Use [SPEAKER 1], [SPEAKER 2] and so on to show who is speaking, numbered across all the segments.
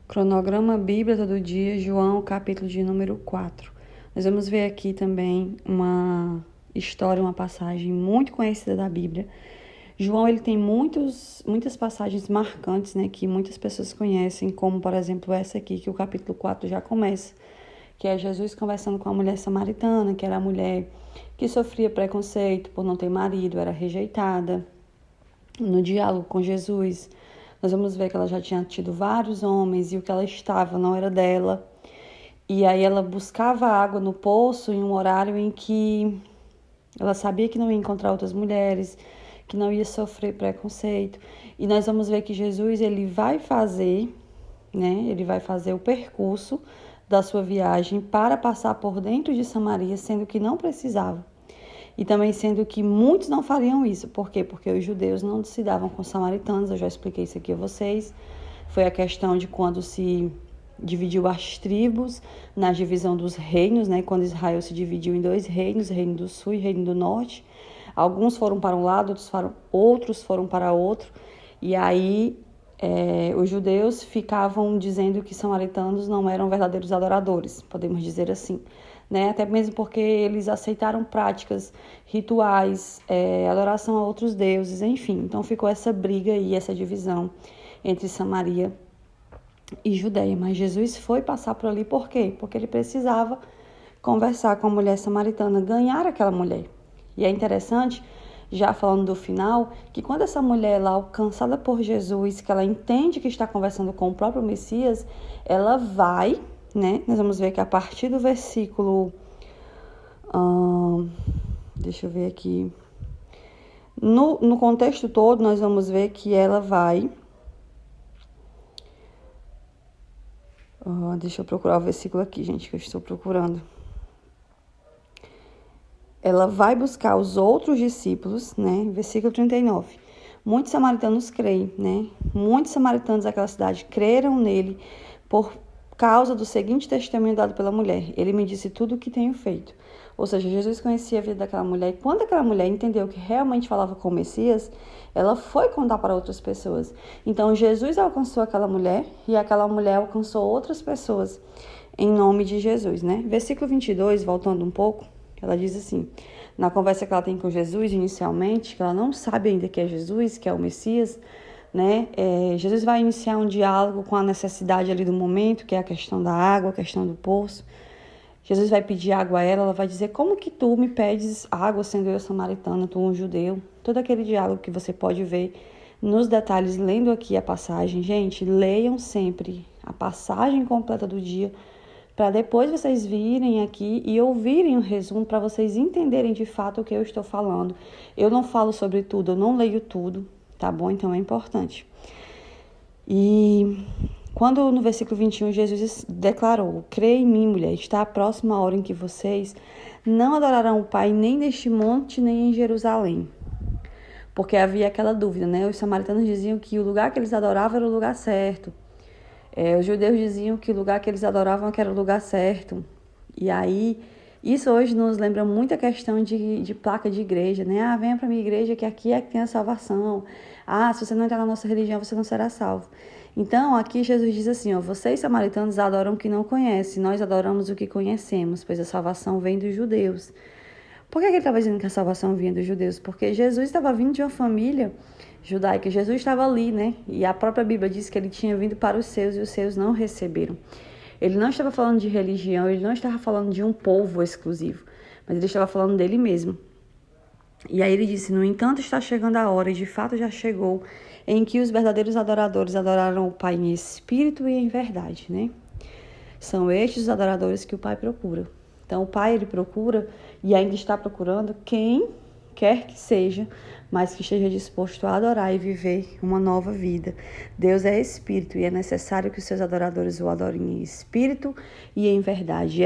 [SPEAKER 1] Cronograma Bíblia todo dia, João, capítulo de número 4. Nós vamos ver aqui também uma história, uma passagem muito conhecida da Bíblia. João, ele tem muitas passagens marcantes, né, que muitas pessoas conhecem, como, por exemplo, essa aqui, que o capítulo 4 já começa, que é Jesus conversando com a mulher samaritana, que era a mulher que sofria preconceito por não ter marido, era rejeitada. No diálogo com Jesus, nós vamos ver que ela já tinha tido vários homens e o que ela estava não era dela. E aí ela buscava água no poço em um horário em que ela sabia que não ia encontrar outras mulheres, que não ia sofrer preconceito. E nós vamos ver que Jesus, ele vai fazer o percurso da sua viagem para passar por dentro de Samaria, sendo que não precisava. E também sendo que muitos não fariam isso. Por quê? Porque os judeus não se davam com os samaritanos. Eu já expliquei isso aqui a vocês. Foi a questão de quando se dividiu as tribos na divisão dos reinos, né? Quando Israel se dividiu em dois reinos, Reino do Sul e Reino do Norte. Alguns foram para um lado, outros foram para outro. E aí os judeus ficavam dizendo que samaritanos não eram verdadeiros adoradores, podemos dizer assim. Né? Até mesmo porque eles aceitaram práticas rituais, adoração a outros deuses, enfim. Então ficou essa briga e essa divisão entre Samaria e Judeia. Mas Jesus foi passar por ali por quê? Porque ele precisava conversar com a mulher samaritana, ganhar aquela mulher. E é interessante, já falando do final, que quando essa mulher lá, alcançada por Jesus, que ela entende que está conversando com o próprio Messias, ela vai, né? Nós vamos ver que a partir do versículo... deixa eu ver aqui. No contexto todo, nós vamos ver que ela vai... deixa eu procurar o versículo aqui, gente, que eu estou procurando. Ela vai buscar os outros discípulos, né? Versículo 39. Muitos samaritanos creem, né? Muitos samaritanos daquela cidade creram nele por causa do seguinte testemunho dado pela mulher. Ele me disse tudo o que tenho feito. Ou seja, Jesus conhecia a vida daquela mulher. E quando aquela mulher entendeu que realmente falava com o Messias, ela foi contar para outras pessoas. Então, Jesus alcançou aquela mulher e aquela mulher alcançou outras pessoas em nome de Jesus, né? Versículo 22, voltando um pouco, ela diz assim, na conversa que ela tem com Jesus inicialmente, que ela não sabe ainda que é Jesus, que é o Messias, né? Jesus vai iniciar um diálogo com a necessidade ali do momento, que é a questão da água, a questão do poço. Jesus vai pedir água a ela vai dizer, como que tu me pedes água, sendo eu samaritana, tu um judeu? Todo aquele diálogo que você pode ver nos detalhes, lendo aqui a passagem. Gente, leiam sempre a passagem completa do dia, para depois vocês virem aqui e ouvirem o resumo, para vocês entenderem de fato o que eu estou falando. Eu não falo sobre tudo, eu não leio tudo, tá bom? Então é importante. E quando no versículo 21 Jesus declarou, crê em mim, mulher, está a próxima hora em que vocês não adorarão o Pai nem neste monte, nem em Jerusalém. Porque havia aquela dúvida, né? Os samaritanos diziam que o lugar que eles adoravam era o lugar certo. Os judeus diziam que o lugar que eles adoravam que era o lugar certo. E aí, isso hoje nos lembra muito a questão de placa de igreja, né? Venha para minha igreja que aqui é que tem a salvação. Se você não entrar na nossa religião, você não será salvo. Então, aqui Jesus diz assim, vocês samaritanos adoram o que não conhecem, nós adoramos o que conhecemos, pois a salvação vem dos judeus. Por que ele estava dizendo que a salvação vinha dos judeus? Porque Jesus estava vindo de uma família judaica. Jesus estava ali, né? E a própria Bíblia diz que ele tinha vindo para os seus e os seus não receberam. Ele não estava falando de religião, ele não estava falando de um povo exclusivo, mas ele estava falando dele mesmo. E aí ele disse, no entanto está chegando a hora, e de fato já chegou, em que os verdadeiros adoradores adorarão o Pai em espírito e em verdade, né? São estes os adoradores que o Pai procura. Então, o Pai, ele procura e ainda está procurando quem quer que seja, mas que esteja disposto a adorar e viver uma nova vida. Deus é espírito e é necessário que os seus adoradores o adorem em espírito e em verdade.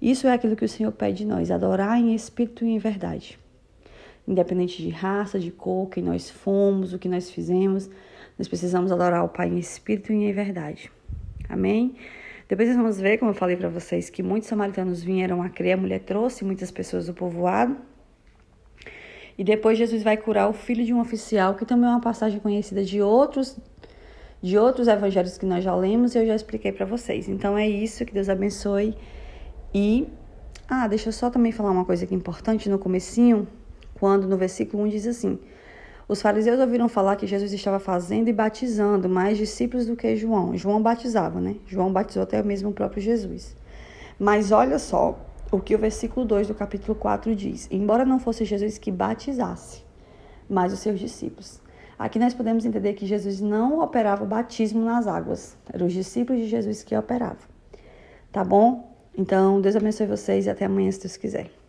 [SPEAKER 1] Isso é aquilo que o Senhor pede de nós, adorar em espírito e em verdade. Independente de raça, de cor, quem nós fomos, o que nós fizemos, nós precisamos adorar o Pai em espírito e em verdade. Amém? Depois nós vamos ver, como eu falei para vocês, que muitos samaritanos vieram a crer, a mulher trouxe muitas pessoas do povoado. E depois Jesus vai curar o filho de um oficial, que também é uma passagem conhecida de outros de outros evangelhos que nós já lemos e eu já expliquei para vocês. Então é isso, que Deus abençoe. E, deixa eu só também falar uma coisa aqui importante no comecinho, quando no versículo 1 diz assim: os fariseus ouviram falar que Jesus estava fazendo e batizando mais discípulos do que João. João batizava, né? João batizou até mesmo o próprio Jesus. Mas olha só o que o versículo 2 do capítulo 4 diz. Embora não fosse Jesus que batizasse, mas os seus discípulos. Aqui nós podemos entender que Jesus não operava o batismo nas águas. Eram os discípulos de Jesus que operavam. Tá bom? Então, Deus abençoe vocês e até amanhã, se Deus quiser.